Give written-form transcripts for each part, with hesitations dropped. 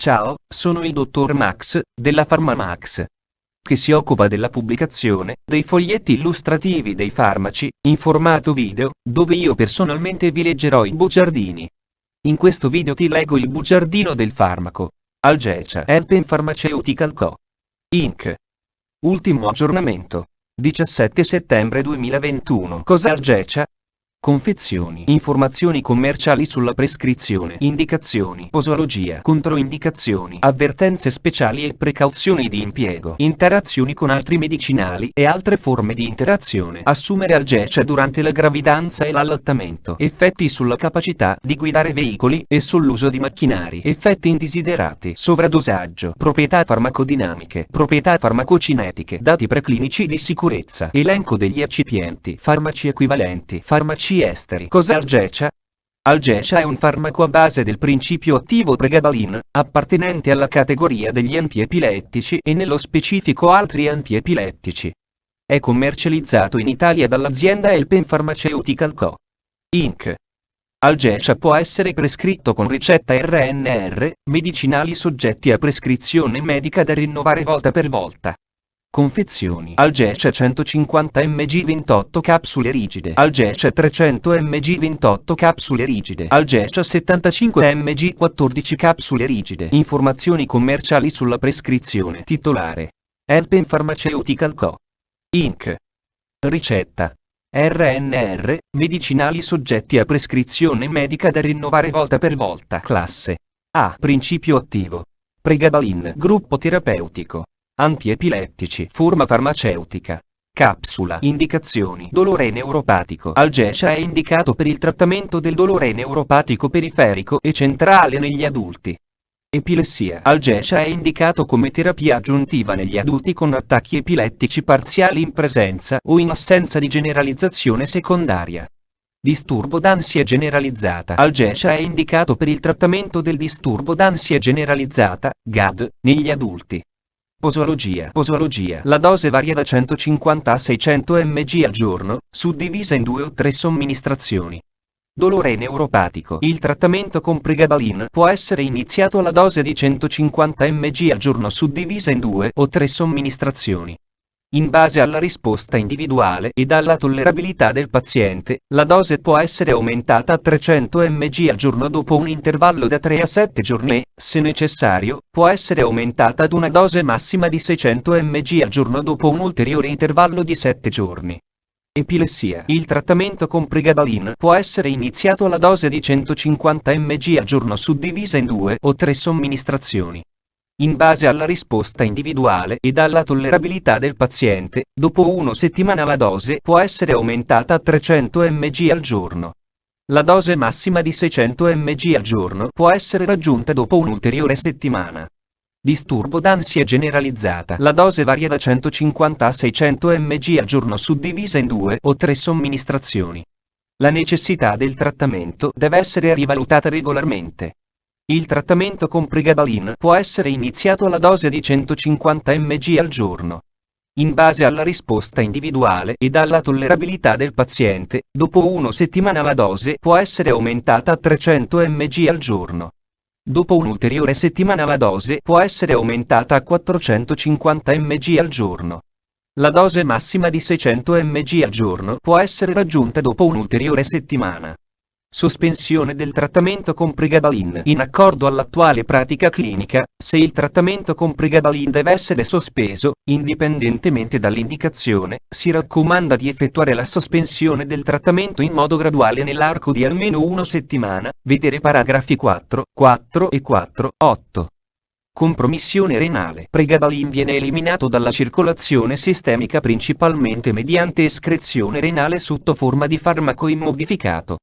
Ciao, sono il dottor Max, della PharmaMax, che si occupa della pubblicazione dei foglietti illustrativi dei farmaci, in formato video, dove io personalmente vi leggerò i bugiardini. In questo video ti leggo il bugiardino del farmaco. Algecia Health Pharmaceutical Co. Inc. Ultimo aggiornamento. 17 settembre 2021. Cos'è Algecia? Confezioni, informazioni commerciali sulla prescrizione, indicazioni, posologia, controindicazioni, avvertenze speciali e precauzioni di impiego, interazioni con altri medicinali e altre forme di interazione. Assumere Algecia durante la gravidanza e l'allattamento. Effetti sulla capacità di guidare veicoli e sull'uso di macchinari. Effetti indesiderati. Sovradosaggio. Proprietà farmacodinamiche. Proprietà farmacocinetiche. Dati preclinici di sicurezza. Elenco degli eccipienti. Farmaci equivalenti. Farmaci esteri. Cos'è Algecia? Algecia è un farmaco a base del principio attivo pregabalin, appartenente alla categoria degli antiepilettici e nello specifico altri antiepilettici. È commercializzato in Italia dall'azienda Health Pharmaceutical Co. Inc. Algecia può essere prescritto con ricetta RNR, medicinali soggetti a prescrizione medica da rinnovare volta per volta. Confezioni. Algecia 150 mg 28 capsule rigide. Algecia 300 mg 28 capsule rigide. Algecia 75 mg 14 capsule rigide. Informazioni commerciali sulla prescrizione. Titolare: Health Pharmaceutical Co. Inc. Ricetta: RNR, medicinali soggetti a prescrizione medica da rinnovare volta per volta. Classe A. Principio attivo: pregabalin. Gruppo terapeutico: antiepilettici. Forma farmaceutica: capsula. Indicazioni: dolore neuropatico. Algecia è indicato per il trattamento del dolore neuropatico periferico e centrale negli adulti. Epilessia. Algecia è indicato come terapia aggiuntiva negli adulti con attacchi epilettici parziali in presenza o in assenza di generalizzazione secondaria. Disturbo d'ansia generalizzata. Algecia è indicato per il trattamento del disturbo d'ansia generalizzata, GAD, negli adulti. Posologia. La dose varia da 150 a 600 mg al giorno, suddivisa in 2 o 3 somministrazioni. Dolore neuropatico. Il trattamento con pregabalin può essere iniziato alla dose di 150 mg al giorno suddivisa in 2 o 3 somministrazioni. In base alla risposta individuale e alla tollerabilità del paziente, la dose può essere aumentata a 300 mg al giorno dopo un intervallo da 3 a 7 giorni e, se necessario, può essere aumentata ad una dose massima di 600 mg al giorno dopo un ulteriore intervallo di 7 giorni. Epilessia. Il trattamento con pregabalin può essere iniziato alla dose di 150 mg al giorno suddivisa in 2 o 3 somministrazioni. In base alla risposta individuale e alla tollerabilità del paziente, dopo 1 settimana la dose può essere aumentata a 300 mg al giorno. La dose massima di 600 mg al giorno può essere raggiunta dopo un'ulteriore settimana. Disturbo d'ansia generalizzata. La dose varia da 150 a 600 mg al giorno suddivisa in 2 o 3 somministrazioni. La necessità del trattamento deve essere rivalutata regolarmente. Il trattamento con pregabalin può essere iniziato alla dose di 150 mg al giorno. In base alla risposta individuale e alla tollerabilità del paziente, dopo 1 settimana la dose può essere aumentata a 300 mg al giorno. Dopo un'ulteriore settimana la dose può essere aumentata a 450 mg al giorno. La dose massima di 600 mg al giorno può essere raggiunta dopo un'ulteriore settimana. Sospensione del trattamento con pregabalin. In accordo all'attuale pratica clinica, se il trattamento con pregabalin deve essere sospeso, indipendentemente dall'indicazione, si raccomanda di effettuare la sospensione del trattamento in modo graduale nell'arco di almeno 1 settimana, vedere paragrafi 4 e 4.8. Compromissione renale. Pregabalin viene eliminato dalla circolazione sistemica principalmente mediante escrezione renale sotto forma di farmaco immodificato.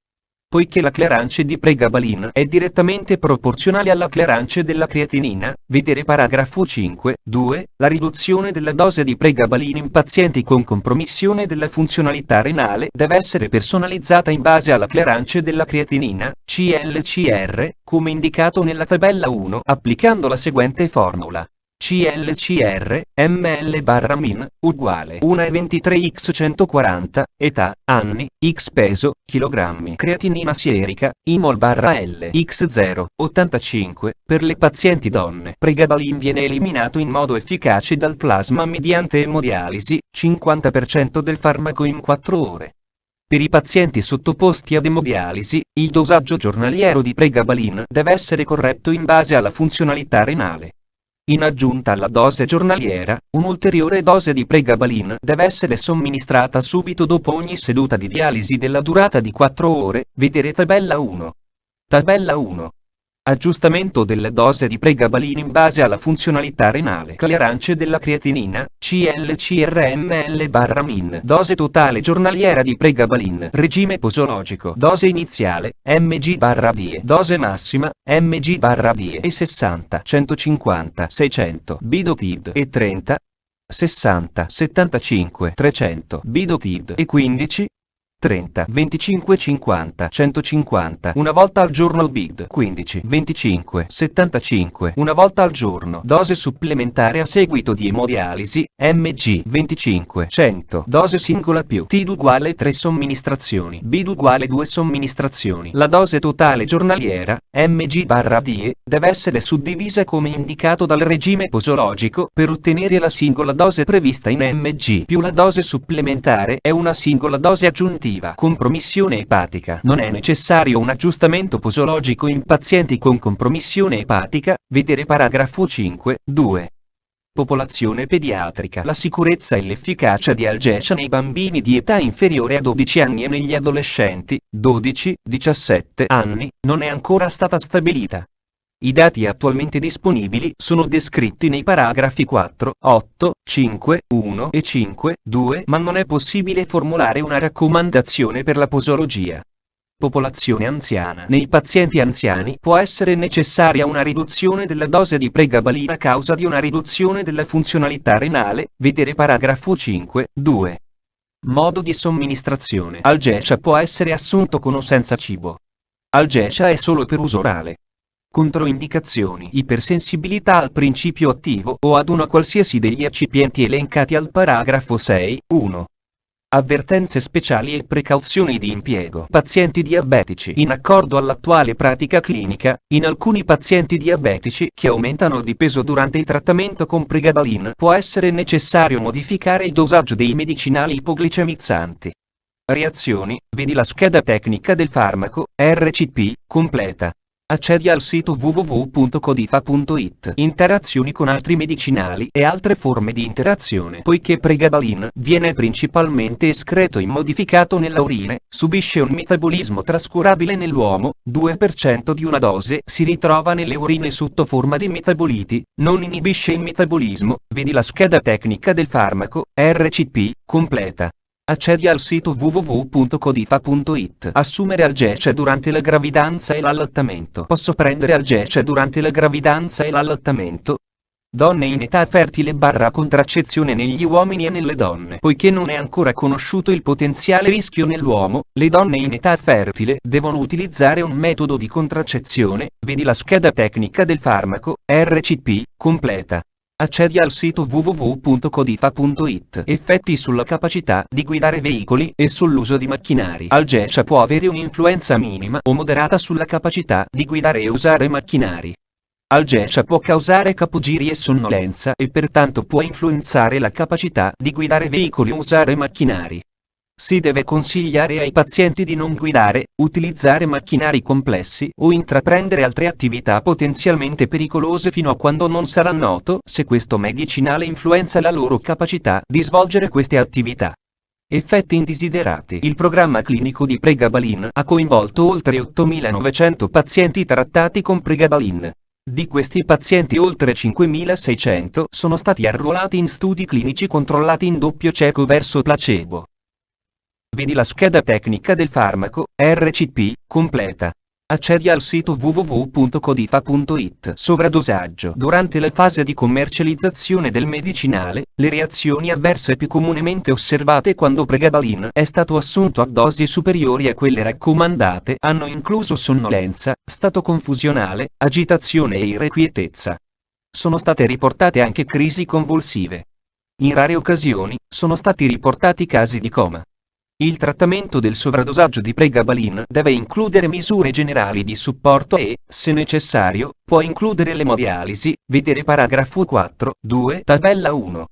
Poiché la clearance di pregabalin è direttamente proporzionale alla clearance della creatinina, vedere paragrafo 5.2, la riduzione della dose di pregabalin in pazienti con compromissione della funzionalità renale deve essere personalizzata in base alla clearance della creatinina, CLCR, come indicato nella tabella 1, applicando la seguente formula. CLCR, ml/min, uguale 1,23x140, età, anni, x peso, chilogrammi. Creatinina sierica, IMOL/L, x0, 85, per le pazienti donne. Pregabalin viene eliminato in modo efficace dal plasma mediante emodialisi, 50% del farmaco in 4 ore. Per i pazienti sottoposti ad emodialisi, il dosaggio giornaliero di pregabalin deve essere corretto in base alla funzionalità renale. In aggiunta alla dose giornaliera, un'ulteriore dose di pregabalin deve essere somministrata subito dopo ogni seduta di dialisi della durata di 4 ore, vedere tabella 1. Tabella 1. Aggiustamento delle dose di pregabalin in base alla funzionalità renale. Clearance della creatinina, CLCR/ml/min. Dose totale giornaliera di pregabalin. Regime posologico. Dose iniziale, mg/die. Dose massima, mg/die. E 60, 150, 600. Bidotid. E 30, 60, 75, 300. Bidotid. E 15, 30, 25, 50, 150, una volta al giorno BID, 15, 25, 75, una volta al giorno. Dose supplementare a seguito di emodialisi, mg, 25, 100, dose singola più TID uguale 3 somministrazioni, BID uguale 2 somministrazioni. La dose totale giornaliera, mg/die, deve essere suddivisa come indicato dal regime posologico per ottenere la singola dose prevista in mg, più la dose supplementare è una singola dose aggiuntiva. Compromissione epatica. Non è necessario un aggiustamento posologico in pazienti con compromissione epatica, vedere paragrafo 5, 2. Popolazione pediatrica. La sicurezza e l'efficacia di Algecia nei bambini di età inferiore a 12 anni e negli adolescenti, 12-17 anni, non è ancora stata stabilita. I dati attualmente disponibili sono descritti nei paragrafi 4, 8, 5, 1 e 5, 2, ma non è possibile formulare una raccomandazione per la posologia. Popolazione anziana. Nei pazienti anziani può essere necessaria una riduzione della dose di pregabalin a causa di una riduzione della funzionalità renale, vedere paragrafo 5, 2. Modo di somministrazione. Algecia può essere assunto con o senza cibo. Algecia è solo per uso orale. Controindicazioni: ipersensibilità al principio attivo o ad una qualsiasi degli eccipienti elencati al paragrafo 6, 1. Avvertenze speciali e precauzioni di impiego. Pazienti diabetici. In accordo all'attuale pratica clinica, in alcuni pazienti diabetici che aumentano di peso durante il trattamento con pregabalin può essere necessario modificare il dosaggio dei medicinali ipoglicemizzanti. Reazioni: vedi la scheda tecnica del farmaco, RCP, completa. Accedi al sito www.codifa.it. Interazioni con altri medicinali e altre forme di interazione. Poiché pregabalin viene principalmente escreto immodificato nella urine, subisce un metabolismo trascurabile nell'uomo, 2% di una dose si ritrova nelle urine sotto forma di metaboliti, non inibisce il metabolismo, vedi la scheda tecnica del farmaco, RCP, completa. Accedi al sito www.codifa.it. Assumere Algecia durante la gravidanza e l'allattamento. Posso prendere Algecia durante la gravidanza e l'allattamento? Donne in età fertile / contraccezione negli uomini e nelle donne. Poiché non è ancora conosciuto il potenziale rischio nell'uomo, le donne in età fertile devono utilizzare un metodo di contraccezione, vedi la scheda tecnica del farmaco, RCP, completa. Accedi al sito www.codifa.it. Effetti sulla capacità di guidare veicoli e sull'uso di macchinari. Algecia può avere un'influenza minima o moderata sulla capacità di guidare e usare macchinari. Algecia può causare capogiri e sonnolenza e pertanto può influenzare la capacità di guidare veicoli o usare macchinari. Si deve consigliare ai pazienti di non guidare, utilizzare macchinari complessi o intraprendere altre attività potenzialmente pericolose fino a quando non sarà noto se questo medicinale influenza la loro capacità di svolgere queste attività. Effetti indesiderati. Il programma clinico di pregabalin ha coinvolto oltre 8.900 pazienti trattati con pregabalin. Di questi pazienti oltre 5.600 sono stati arruolati in studi clinici controllati in doppio cieco verso placebo. Vedi la scheda tecnica del farmaco, RCP, completa. Accedi al sito www.codifa.it. Sovradosaggio. Durante la fase di commercializzazione del medicinale, le reazioni avverse più comunemente osservate quando pregabalin è stato assunto a dosi superiori a quelle raccomandate hanno incluso sonnolenza, stato confusionale, agitazione e irrequietezza. Sono state riportate anche crisi convulsive. In rare occasioni, sono stati riportati casi di coma. Il trattamento del sovradosaggio di pregabalin deve includere misure generali di supporto e, se necessario, può includere l'emodialisi, vedere paragrafo 4.2 tabella 1.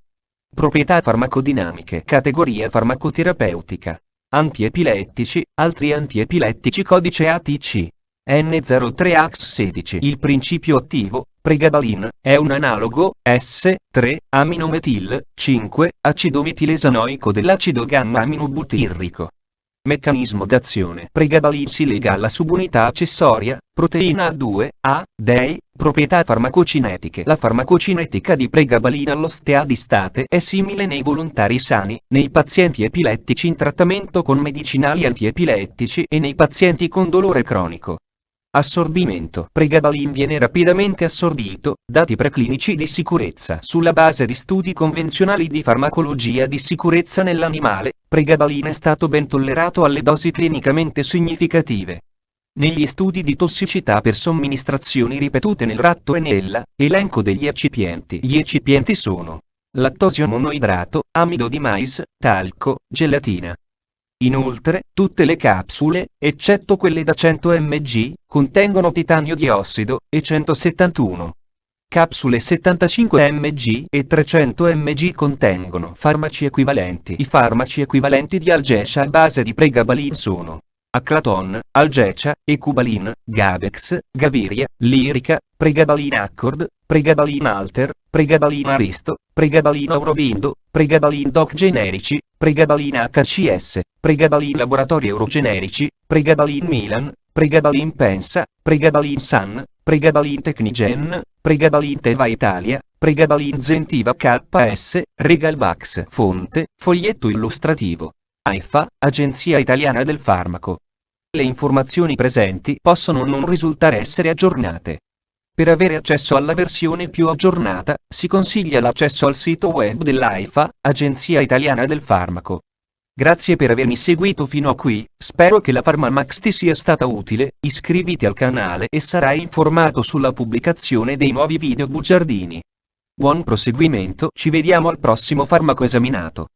Proprietà farmacodinamiche. Categoria farmacoterapeutica. Antiepilettici, altri antiepilettici codice ATC. N03AX16. Il principio attivo, pregabalin, è un analogo, S,3-aminometil, 5, acido metilesanoico dell'acido gamma-aminobutirrico. Meccanismo d'azione. Pregabalin si lega alla subunità accessoria, proteina A2, A, DEI, proprietà farmacocinetiche. La farmacocinetica di pregabalin all'osteadistate è simile nei volontari sani, nei pazienti epilettici in trattamento con medicinali antiepilettici e nei pazienti con dolore cronico. Assorbimento. Pregabalin viene rapidamente assorbito, dati preclinici di sicurezza. Sulla base di studi convenzionali di farmacologia di sicurezza nell'animale, pregabalin è stato ben tollerato alle dosi clinicamente significative. Negli studi di tossicità per somministrazioni ripetute nel ratto e nella, elenco degli eccipienti. Gli eccipienti sono lattosio monoidrato, amido di mais, talco, gelatina. Inoltre, tutte le capsule, eccetto quelle da 100 mg, contengono titanio diossido, e 171. Capsule 75 mg e 300 mg contengono farmaci equivalenti. I farmaci equivalenti di Algecia a base di pregabalin sono Aclaton, Algecia, Ecubalin, Gabex, Gaviria, Lyrica, Pregabalin Accord, Pregabalin Alter, Pregabalin Aristo, Pregabalin Aurobindo, Pregabalin Doc generici, Pregabalin HCS, Pregabalin Laboratori Eurogenerici, Pregabalin Milan, Pregabalin Pensa, Pregabalin San, Pregabalin Technigen, Pregabalin Teva Italia, Pregabalin Zentiva KS, Regalbax. Fonte, foglietto illustrativo. AIFA, Agenzia Italiana del Farmaco. Le informazioni presenti possono non risultare essere aggiornate. Per avere accesso alla versione più aggiornata, si consiglia l'accesso al sito web dell'AIFA, Agenzia Italiana del Farmaco. Grazie per avermi seguito fino a qui, spero che la PharmaMax ti sia stata utile, iscriviti al canale e sarai informato sulla pubblicazione dei nuovi video bugiardini. Buon proseguimento, ci vediamo al prossimo farmaco esaminato.